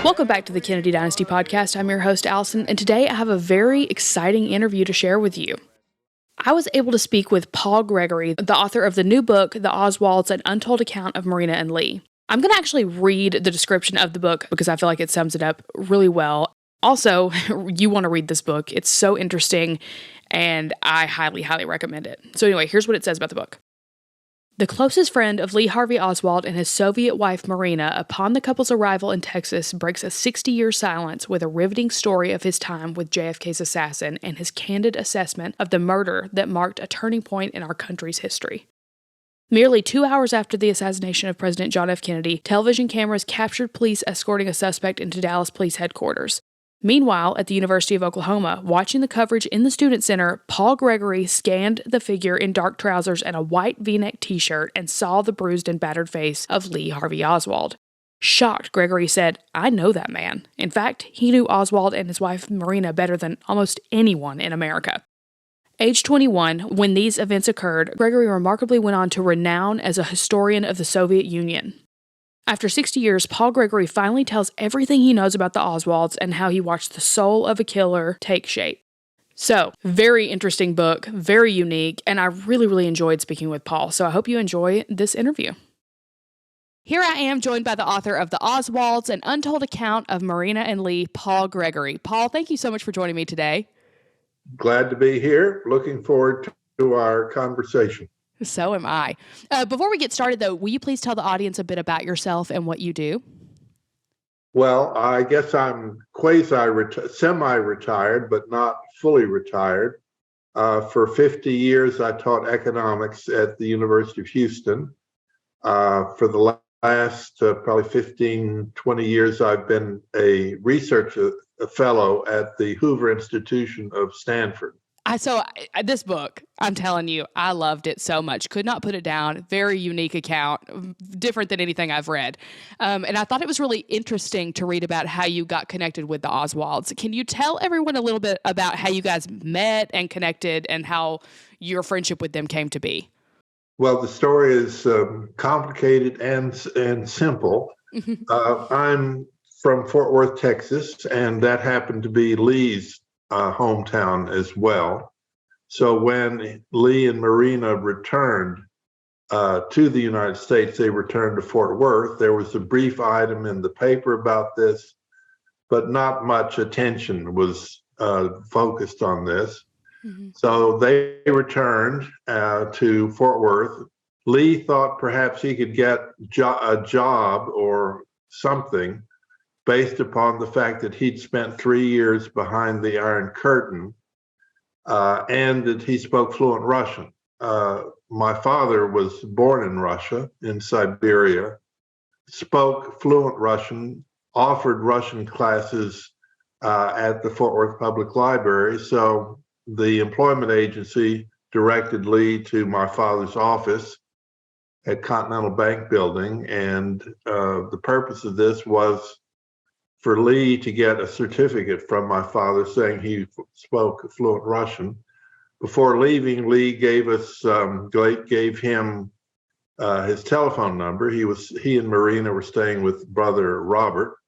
Welcome back to the Kennedy Dynasty podcast. I'm your host, Allison, and today I have a very exciting interview to share with you. I was able to speak with Paul Gregory, the author of the new book, The Oswalds, An Untold Account of Marina and Lee. I'm going to actually read the description of the book because I feel like it sums it up really well. Also, you want to read this book. It's so interesting, and I highly, highly recommend it. So anyway, here's what it says about the book. The closest friend of Lee Harvey Oswald and his Soviet wife Marina, upon the couple's arrival in Texas, breaks a 60-year silence with a riveting story of his time with JFK's assassin and his candid assessment of the murder that marked a turning point in our country's history. Merely 2 hours after the assassination of President John F. Kennedy, television cameras captured police escorting a suspect into Dallas Police Headquarters. Meanwhile, at the University of Oklahoma, watching the coverage in the Student Center, Paul Gregory scanned the figure in dark trousers and a white V-neck t-shirt and saw the bruised and battered face of Lee Harvey Oswald. Shocked, Gregory said, "I know that man. In fact, he knew Oswald and his wife Marina better than almost anyone in America." Age 21, when these events occurred, Gregory remarkably went on to renown as a historian of the Soviet Union. After 60 years, Paul Gregory finally tells everything he knows about the Oswalds and how he watched the soul of a killer take shape. So, very interesting book, very unique, and I really, really enjoyed speaking with Paul, so I hope you enjoy this interview. Here I am, joined by the author of The Oswalds, An Untold Account of Marina and Lee, Paul Gregory. Paul, thank you so much for joining me today. Glad to be here. Looking forward to our conversation. So am I. Before we get started, though, will you please tell the audience a bit about yourself and what you do? Well, I guess I'm semi-retired, but not fully retired. For 50 years, I taught economics at the University of Houston. For the last probably 15, 20 years, I've been a fellow at the Hoover Institution of Stanford. This book, I'm telling you, I loved it so much. Could not put it down. Very unique account, different than anything I've read. And I thought it was really interesting to read about how you got connected with the Oswalds. Can you tell everyone a little bit about how you guys met and connected and how your friendship with them came to be? Well, the story is complicated and simple. I'm from Fort Worth, Texas, and that happened to be Lee's hometown as well. So when Lee and Marina returned to the United States, they returned to Fort Worth. There was a brief item in the paper about this, but not much attention was focused on this. Mm-hmm. So they returned to Fort Worth. Lee thought perhaps he could get a job or something based upon the fact that he'd spent 3 years behind the Iron Curtain and that he spoke fluent Russian. My father was born in Russia, in Siberia, spoke fluent Russian, offered Russian classes at the Fort Worth Public Library. So the employment agency directed Lee to my father's office at Continental Bank Building. And the purpose of this was for Lee to get a certificate from my father saying he spoke fluent Russian. Before leaving, Lee gave him his telephone number. He and Marina were staying with brother Robert,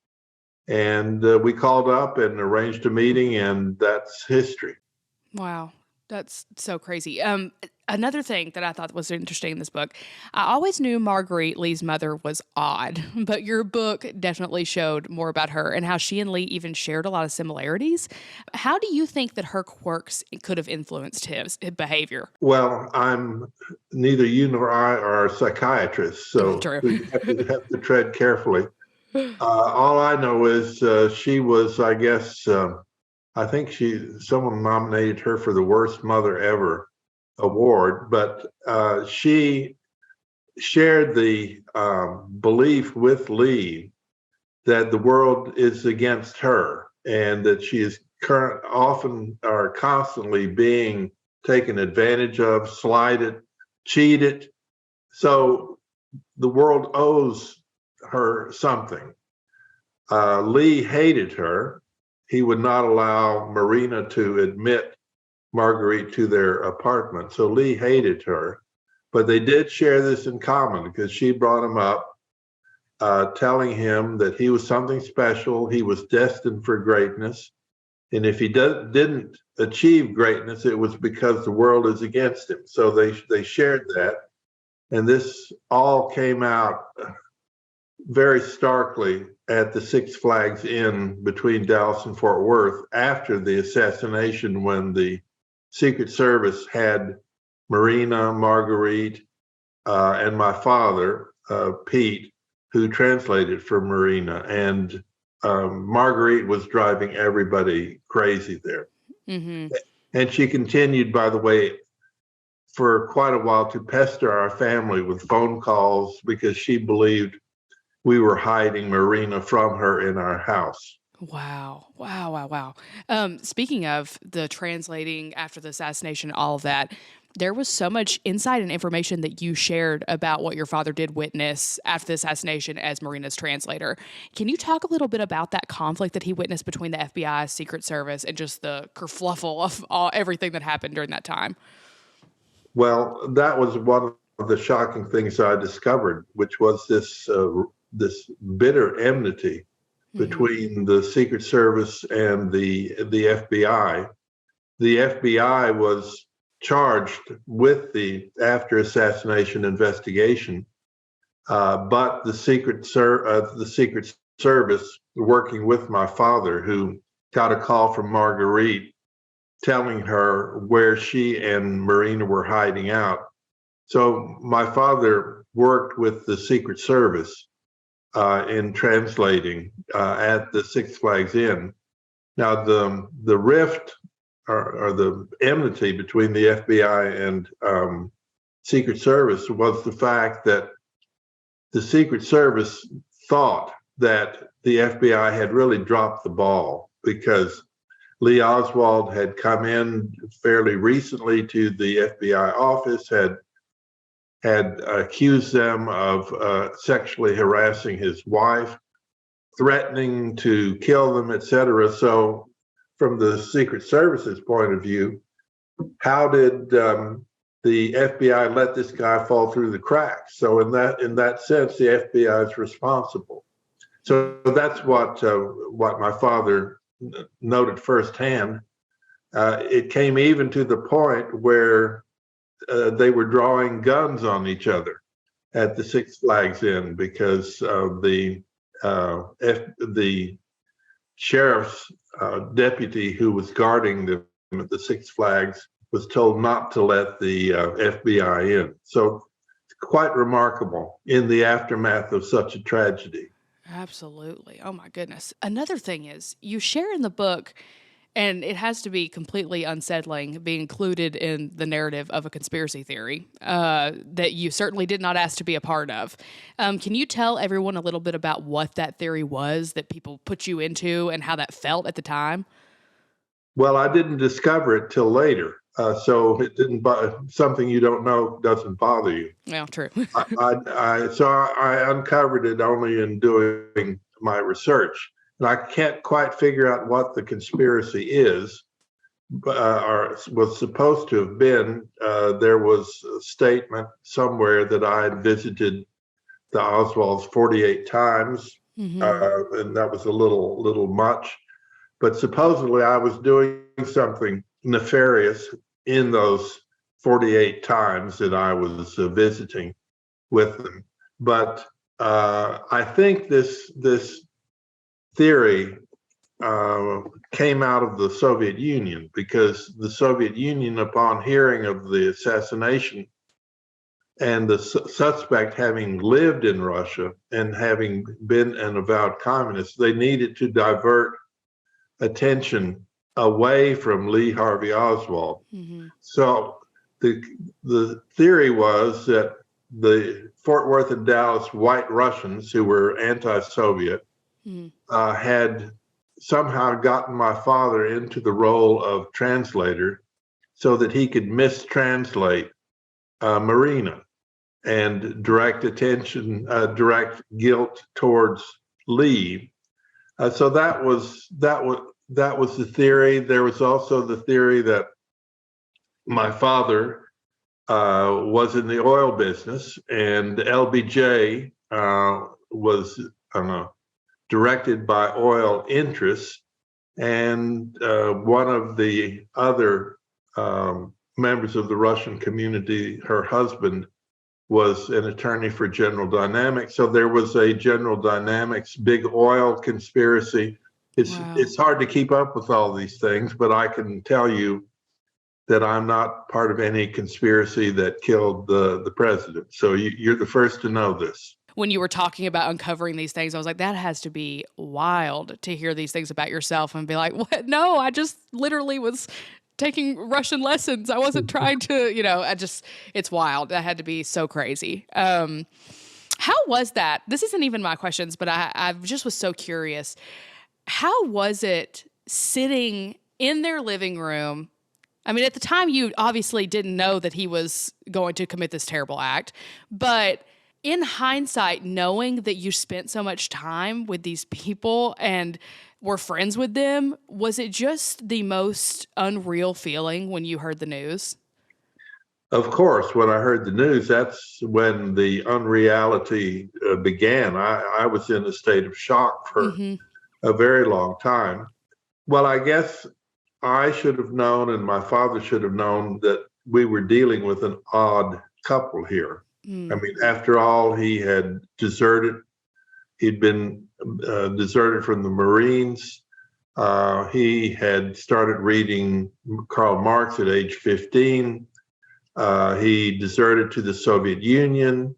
and we called up and arranged a meeting, and that's history. Wow. That's so crazy. Another thing that I thought was interesting in this book, I always knew Marguerite, Lee's mother, was odd, but your book definitely showed more about her and how she and Lee even shared a lot of similarities. How do you think that her quirks could have influenced his behavior? Well, neither you nor I are psychiatrists, so we have to tread carefully. All I know is she was, I guess, I think someone nominated her for the worst mother ever award, but she shared the belief with Lee that the world is against her and that she is often or constantly being taken advantage of, slighted, cheated. So the world owes her something. Lee hated her. He would not allow Marina to admit Marguerite to their apartment. So Lee hated her, but they did share this in common because she brought him up telling him that he was something special, he was destined for greatness, and if he didn't achieve greatness, it was because the world is against him. So they shared that, and this all came out very starkly at the Six Flags Inn between Dallas and Fort Worth after the assassination, when the Secret Service had Marina, Marguerite, and my father, Pete, who translated for Marina. And Marguerite was driving everybody crazy there. Mm-hmm. And she continued, by the way, for quite a while to pester our family with phone calls because she believed we were hiding Marina from her in our house. Wow. Wow. Wow. Wow. Speaking of the translating after the assassination, all of that, there was so much insight and information that you shared about what your father did witness after the assassination as Marina's translator. Can you talk a little bit about that conflict that he witnessed between the FBI, Secret Service, and just the kerfluffle of everything that happened during that time? Well, that was one of the shocking things I discovered, which was this bitter enmity Mm-hmm. between the Secret Service and the FBI. The FBI was charged with the after assassination investigation, but the Secret Service, working with my father, who got a call from Marguerite telling her where she and Marina were hiding out. So my father worked with the Secret Service in translating at the Six Flags Inn. Now, the rift or the enmity between the FBI and Secret Service was the fact that the Secret Service thought that the FBI had really dropped the ball because Lee Oswald had come in fairly recently to the FBI office, had accused them of sexually harassing his wife, threatening to kill them, etc. So, from the Secret Service's point of view, how did the FBI let this guy fall through the cracks? So, in that sense, the FBI is responsible. So that's what my father noted firsthand. It came even to the point where they were drawing guns on each other at the Six Flags Inn because the sheriff's deputy who was guarding them at the Six Flags was told not to let the FBI in. So quite remarkable in the aftermath of such a tragedy. Absolutely. Oh my goodness. Another thing is, you share in the book, and it has to be completely unsettling being included in the narrative of a conspiracy theory that you certainly did not ask to be a part of. Can you tell everyone a little bit about what that theory was that people put you into and how that felt at the time? Well, I didn't discover it till later. So it didn't. Something you don't know doesn't bother you. Well, true. I uncovered it only in doing my research, and I can't quite figure out what the conspiracy is, or was supposed to have been. There was a statement somewhere that I had visited the Oswalds 48 times, Hmm. and that was a little much. But supposedly I was doing something nefarious in those 48 times that I was visiting with them. But I think this theory came out of the Soviet Union because the Soviet Union, upon hearing of the assassination and the suspect having lived in Russia and having been an avowed communist, they needed to divert attention away from Lee Harvey Oswald. Hmm. So the theory was that the Fort Worth and Dallas White Russians, who were anti-Soviet, Hmm. had somehow gotten my father into the role of translator so that he could mistranslate Marina and direct guilt towards Lee. So that was the theory. There was also the theory that my father was in the oil business, and LBJ was directed by oil interests, and one of the other members of the Russian community, her husband, was an attorney for General Dynamics. So there was a General Dynamics big oil conspiracy. It's hard to keep up with all these things, but I can tell you that I'm not part of any conspiracy that killed the president. So you're the first to know this. When you were talking about uncovering these things, I was like, that has to be wild to hear these things about yourself and be like, what? No, I just literally was taking Russian lessons. I wasn't trying to, it's wild. That had to be so crazy. How was that? This isn't even my questions, but I just was so curious. How was it sitting in their living room? I mean, at the time, you obviously didn't know that he was going to commit this terrible act, but in hindsight, knowing that you spent so much time with these people and were friends with them, was it just the most unreal feeling when you heard the news? Of course, when I heard the news, that's when the unreality began. I was in a state of shock for a very long time. Well, I guess I should have known, and my father should have known, that we were dealing with an odd couple here. I mean, after all, he had deserted. He'd been deserted from the Marines. He had started reading Karl Marx at age 15. He deserted to the Soviet Union,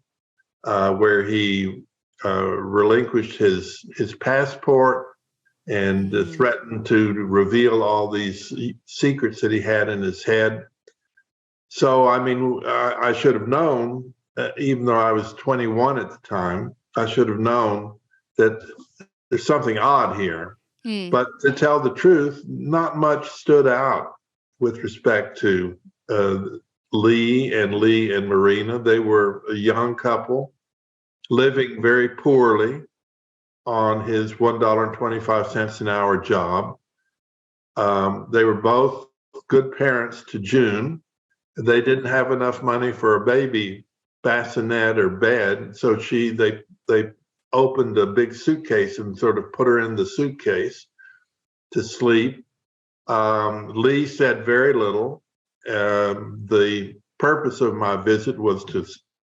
where he relinquished his passport and threatened to reveal all these secrets that he had in his head. So, I mean, I should have known, even though I was 21 at the time, I should have known that there's something odd here. But to tell the truth, not much stood out with respect to Lee and Marina. They were a young couple living very poorly on his $1.25 an hour job. They were both good parents to June. They didn't have enough money for a baby bassinet or bed, so they opened a big suitcase and sort of put her in the suitcase to sleep. Lee said very little. The purpose of my visit was to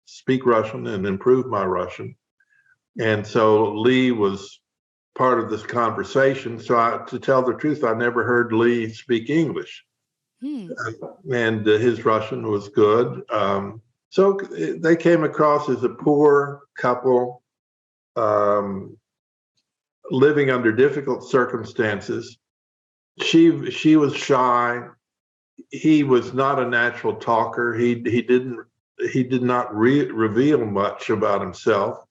speak Russian and improve my Russian. And so Lee was part of this conversation. So to tell the truth, I never heard Lee speak English. And his Russian was good. So they came across as a poor couple, living under difficult circumstances. She was shy. He was not a natural talker. He did not reveal much about himself,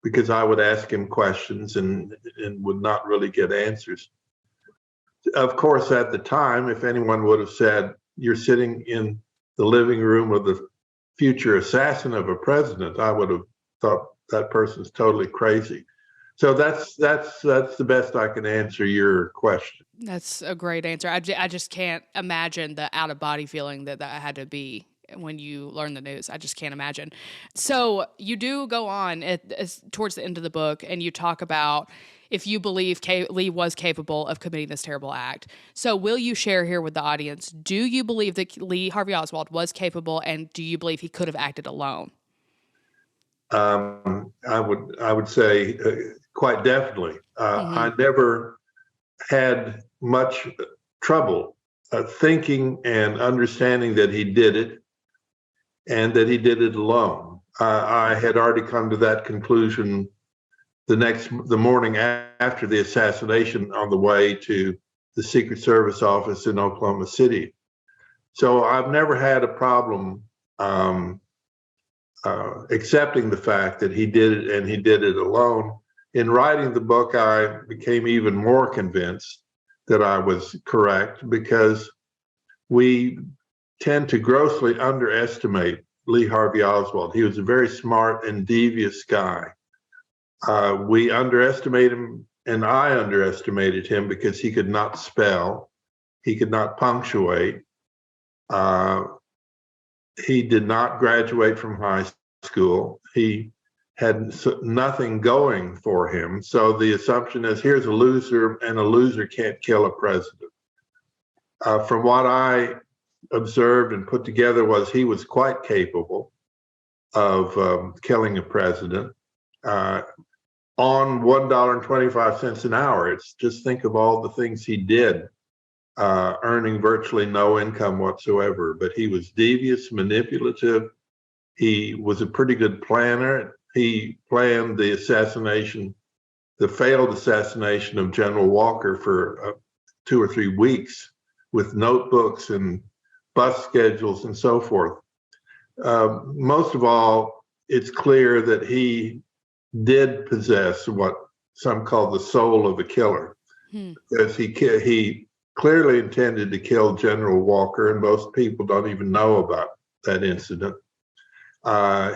because I would ask him questions and would not really get answers. Of course, at the time, if anyone would have said, you're sitting in the living room of the future assassin of a president, I would have thought that person's totally crazy. So that's the best I can answer your question. That's a great answer. I just can't imagine the out of body feeling that had to be when you learn the news. I just can't imagine. So you do go on towards the end of the book, and you talk about if you believe Lee was capable of committing this terrible act. So will you share here with the audience, do you believe that Lee Harvey Oswald was capable, and do you believe he could have acted alone? I would say quite definitely. I never had much trouble thinking and understanding that he did it, and that he did it alone. I had already come to that conclusion the morning after the assassination, on the way to the Secret Service office in Oklahoma City. So I've never had a problem accepting the fact that he did it, and he did it alone. In writing the book, I became even more convinced that I was correct, because we tend to grossly underestimate Lee Harvey Oswald. He was a very smart and devious guy. We underestimate him, and I underestimated him, because he could not spell, he could not punctuate. He did not graduate from high school. He had nothing going for him. So the assumption is, here's a loser, and a loser can't kill a president. From what I observed and put together, was he was quite capable of killing a president on $1.25 an hour. It's just, think of all the things he did, earning virtually no income whatsoever. But he was devious, manipulative. He was a pretty good planner. He planned the failed assassination of General Walker for 2 or 3 weeks, with notebooks and bus schedules and so forth. Most of all, it's clear that he did possess what some call the soul of a killer, because he clearly intended to kill General Walker, and most people don't even know about that incident.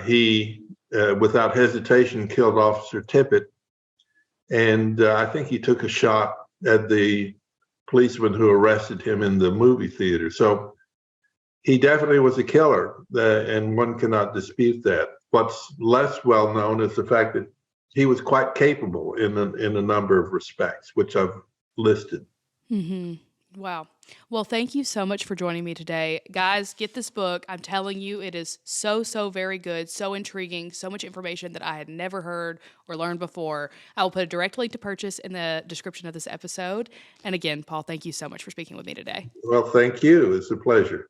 He, without hesitation, killed Officer Tippit, and I think he took a shot at the policeman who arrested him in the movie theater. So he definitely was a killer, and one cannot dispute that. What's less well known is the fact that he was quite capable in a number of respects, which I've listed. Mm-hmm. Wow. Well, thank you so much for joining me today. Guys, get this book. I'm telling you, it is so very good, so intriguing, so much information that I had never heard or learned before. I will put a direct link to purchase in the description of this episode. And again, Paul, thank you so much for speaking with me today. Well, thank you. It's a pleasure.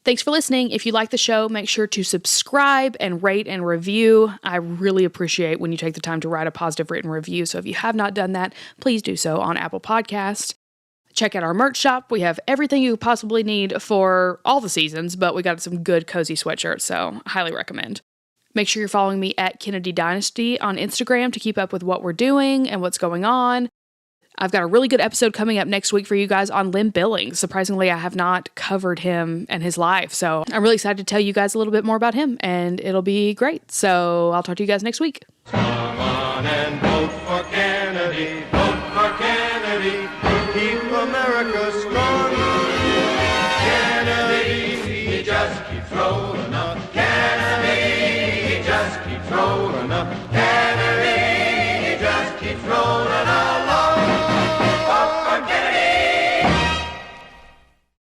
Thanks for listening. If you like the show, make sure to subscribe and rate and review. I really appreciate when you take the time to write a positive written review. So if you have not done that, please do so on Apple Podcasts. Check out our merch shop. We have everything you possibly need for all the seasons, but we got some good cozy sweatshirts, so I highly recommend. Make sure you're following me at Kennedy Dynasty on Instagram to keep up with what we're doing and what's going on. I've got a really good episode coming up next week for you guys on Lynn Billings. Surprisingly, I have not covered him and his life, so I'm really excited to tell you guys a little bit more about him, and it'll be great. So I'll talk to you guys next week. Come on and vote for Kennedy, vote for Kennedy, keep America strong. Kennedy, he just keeps rolling up. Kennedy, he just keeps rolling up. Kennedy, he just keeps rolling up.